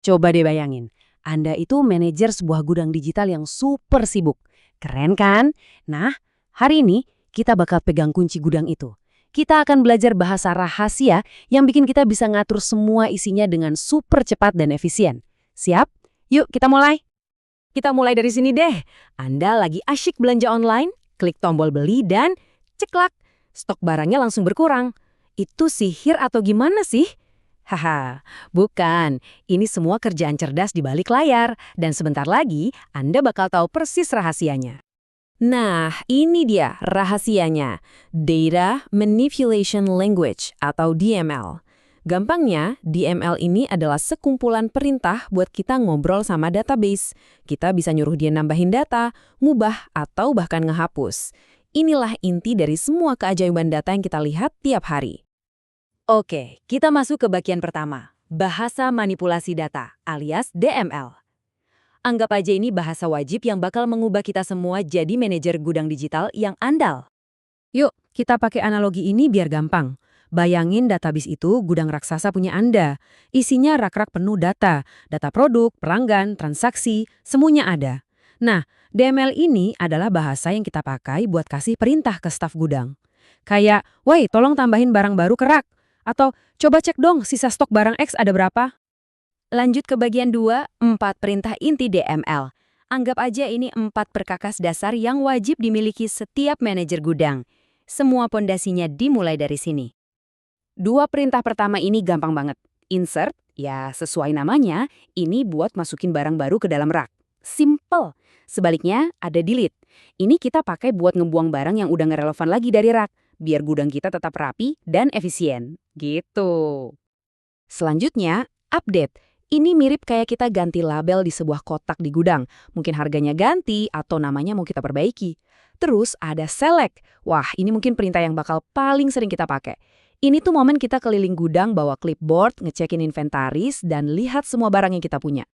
Coba deh bayangin, Anda itu manajer sebuah gudang digital yang super sibuk. Keren kan? Nah, hari ini kita bakal pegang kunci gudang itu. Kita akan belajar bahasa rahasia yang bikin kita bisa ngatur semua isinya dengan super cepat dan efisien. Siap? Yuk kita mulai. Kita mulai dari sini deh. Anda lagi asyik belanja online, klik tombol beli dan ceklak, stok barangnya langsung berkurang. Itu sihir atau gimana sih? Haha, bukan. Ini semua kerjaan cerdas di balik layar, dan sebentar lagi Anda bakal tahu persis rahasianya. Nah, ini dia rahasianya. Data Manipulation Language atau DML. Gampangnya, DML ini adalah sekumpulan perintah buat kita ngobrol sama database. Kita bisa nyuruh dia nambahin data, ngubah, atau bahkan ngehapus. Inilah inti dari semua keajaiban data yang kita lihat tiap hari. Oke, kita masuk ke bagian pertama. Bahasa manipulasi data, alias DML. Anggap aja ini bahasa wajib yang bakal mengubah kita semua jadi manajer gudang digital yang andal. Yuk, kita pakai analogi ini biar gampang. Bayangin database itu gudang raksasa punya Anda. Isinya rak-rak penuh data produk, pelanggan, transaksi, semuanya ada. Nah, DML ini adalah bahasa yang kita pakai buat kasih perintah ke staf gudang. Kayak, "Woi, tolong tambahin barang baru ke rak." Atau, "Coba cek dong sisa stok barang X ada berapa?" Lanjut ke bagian 2, 4 perintah inti DML. Anggap aja ini 4 perkakas dasar yang wajib dimiliki setiap manajer gudang. Semua pondasinya dimulai dari sini. 2 perintah pertama ini gampang banget. Insert, ya sesuai namanya, ini buat masukin barang baru ke dalam rak. Simple. Sebaliknya, ada delete. Ini kita pakai buat ngebuang barang yang udah nggak relevan lagi dari rak, biar gudang kita tetap rapi dan efisien. Gitu. Selanjutnya, update. Ini mirip kayak kita ganti label di sebuah kotak di gudang. Mungkin harganya ganti atau namanya mau kita perbaiki. Terus ada select. Wah, ini mungkin perintah yang bakal paling sering kita pakai. Ini tuh momen kita keliling gudang bawa clipboard, ngecekin inventaris, dan lihat semua barang yang kita punya.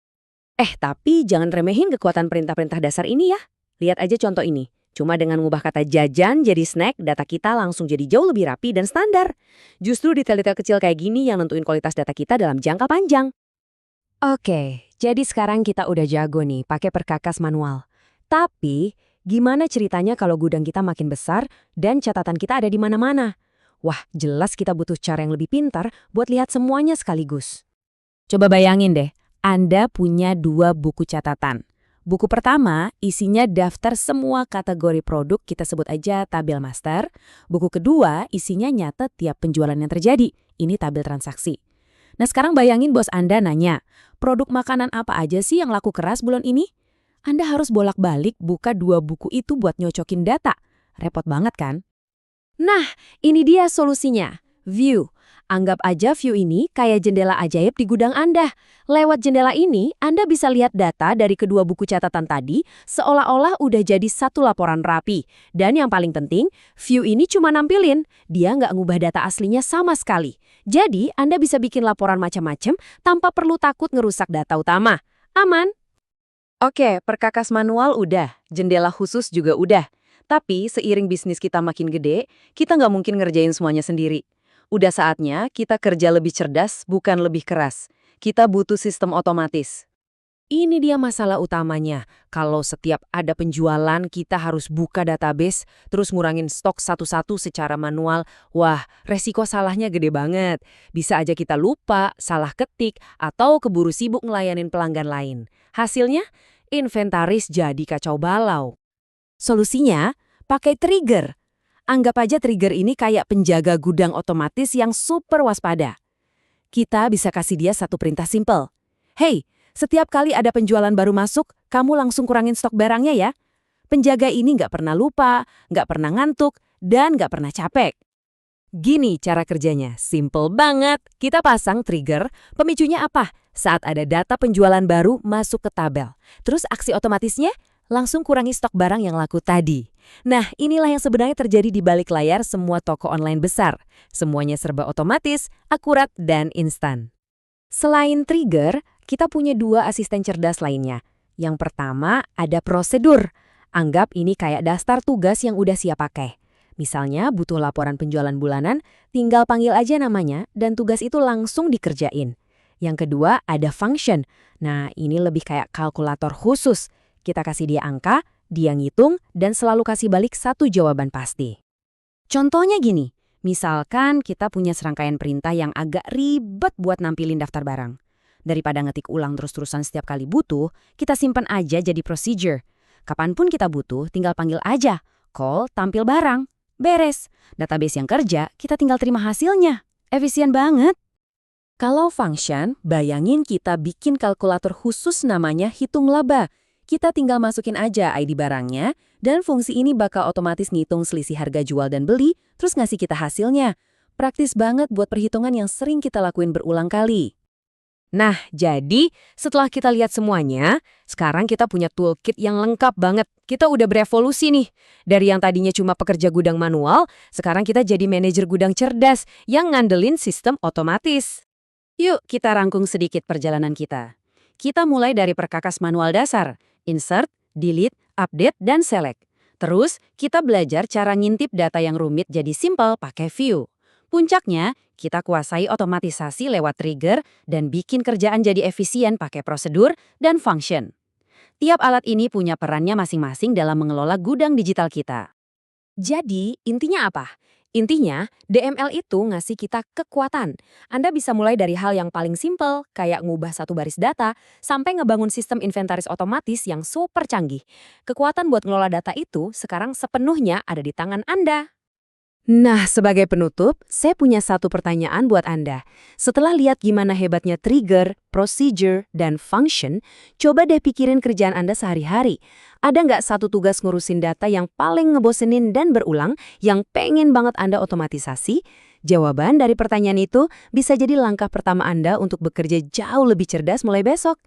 Tapi jangan remehin kekuatan perintah-perintah dasar ini ya. Lihat aja contoh ini. Cuma dengan mengubah kata jajan jadi snack, data kita langsung jadi jauh lebih rapi dan standar. Justru detail-detail kecil kayak gini yang nentuin kualitas data kita dalam jangka panjang. Oke, jadi sekarang kita udah jago nih pakai perkakas manual. Tapi, gimana ceritanya kalau gudang kita makin besar dan catatan kita ada di mana-mana? Wah, jelas kita butuh cara yang lebih pintar buat lihat semuanya sekaligus. Coba bayangin deh, Anda punya 2 buku catatan. Buku pertama isinya daftar semua kategori produk, kita sebut aja tabel master. Buku kedua isinya nyatet tiap penjualan yang terjadi, ini tabel transaksi. Nah sekarang bayangin bos Anda nanya, produk makanan apa aja sih yang laku keras bulan ini? Anda harus bolak-balik buka 2 buku itu buat nyocokin data. Repot banget kan? Nah, ini dia solusinya. View. Anggap aja view ini kayak jendela ajaib di gudang Anda. Lewat jendela ini, Anda bisa lihat data dari kedua buku catatan tadi seolah-olah udah jadi satu laporan rapi. Dan yang paling penting, view ini cuma nampilin. Dia nggak ngubah data aslinya sama sekali. Jadi, Anda bisa bikin laporan macam-macam tanpa perlu takut ngerusak data utama. Aman? Oke, perkakas manual udah, jendela khusus juga udah. Tapi seiring bisnis kita makin gede, kita nggak mungkin ngerjain semuanya sendiri. Udah saatnya kita kerja lebih cerdas, bukan lebih keras. Kita butuh sistem otomatis. Ini dia masalah utamanya. Kalau setiap ada penjualan, kita harus buka database, terus ngurangin stok satu-satu secara manual. Wah, resiko salahnya gede banget. Bisa aja kita lupa, salah ketik, atau keburu sibuk ngelayanin pelanggan lain. Hasilnya, inventaris jadi kacau balau. Solusinya, pakai trigger. Anggap aja trigger ini kayak penjaga gudang otomatis yang super waspada. Kita bisa kasih dia satu perintah simple. Hey, setiap kali ada penjualan baru masuk, kamu langsung kurangin stok barangnya ya. Penjaga ini nggak pernah lupa, nggak pernah ngantuk, dan nggak pernah capek. Gini cara kerjanya, simple banget. Kita pasang trigger, pemicunya apa? Saat ada data penjualan baru masuk ke tabel. Terus aksi otomatisnya? Langsung kurangi stok barang yang laku tadi. Nah, inilah yang sebenarnya terjadi di balik layar semua toko online besar. Semuanya serba otomatis, akurat, dan instan. Selain trigger, kita punya 2 asisten cerdas lainnya. Yang pertama, ada prosedur. Anggap ini kayak daftar tugas yang udah siap pakai. Misalnya, butuh laporan penjualan bulanan, tinggal panggil aja namanya, dan tugas itu langsung dikerjain. Yang kedua ada function. Nah, ini lebih kayak kalkulator khusus. Kita kasih dia angka, dia ngitung, dan selalu kasih balik satu jawaban pasti. Contohnya gini, misalkan kita punya serangkaian perintah yang agak ribet buat nampilin daftar barang. Daripada ngetik ulang terus-terusan setiap kali butuh, kita simpan aja jadi procedure. Kapanpun kita butuh, tinggal panggil aja. Call, tampil barang. Beres. Database yang kerja, kita tinggal terima hasilnya. Efisien banget. Kalau function, bayangin kita bikin kalkulator khusus namanya hitung laba. Kita tinggal masukin aja ID barangnya, dan fungsi ini bakal otomatis ngitung selisih harga jual dan beli, terus ngasih kita hasilnya. Praktis banget buat perhitungan yang sering kita lakuin berulang kali. Nah, jadi setelah kita lihat semuanya, sekarang kita punya toolkit yang lengkap banget. Kita udah berevolusi nih. Dari yang tadinya cuma pekerja gudang manual, sekarang kita jadi manajer gudang cerdas yang ngandelin sistem otomatis. Yuk kita rangkum sedikit perjalanan kita. Kita mulai dari perkakas manual dasar, insert, delete, update, dan select. Terus, kita belajar cara ngintip data yang rumit jadi simple pakai view. Puncaknya, kita kuasai otomatisasi lewat trigger dan bikin kerjaan jadi efisien pakai prosedur dan function. Tiap alat ini punya perannya masing-masing dalam mengelola gudang digital kita. Jadi, intinya apa? Intinya, DML itu ngasih kita kekuatan. Anda bisa mulai dari hal yang paling simpel, kayak ngubah satu baris data, sampai ngebangun sistem inventaris otomatis yang super canggih. Kekuatan buat ngelola data itu sekarang sepenuhnya ada di tangan Anda. Nah, sebagai penutup, saya punya satu pertanyaan buat Anda. Setelah lihat gimana hebatnya trigger, procedure, dan function, coba deh pikirin kerjaan Anda sehari-hari. Ada nggak satu tugas ngurusin data yang paling ngebosenin dan berulang, yang pengen banget Anda otomatisasi? Jawaban dari pertanyaan itu bisa jadi langkah pertama Anda untuk bekerja jauh lebih cerdas mulai besok.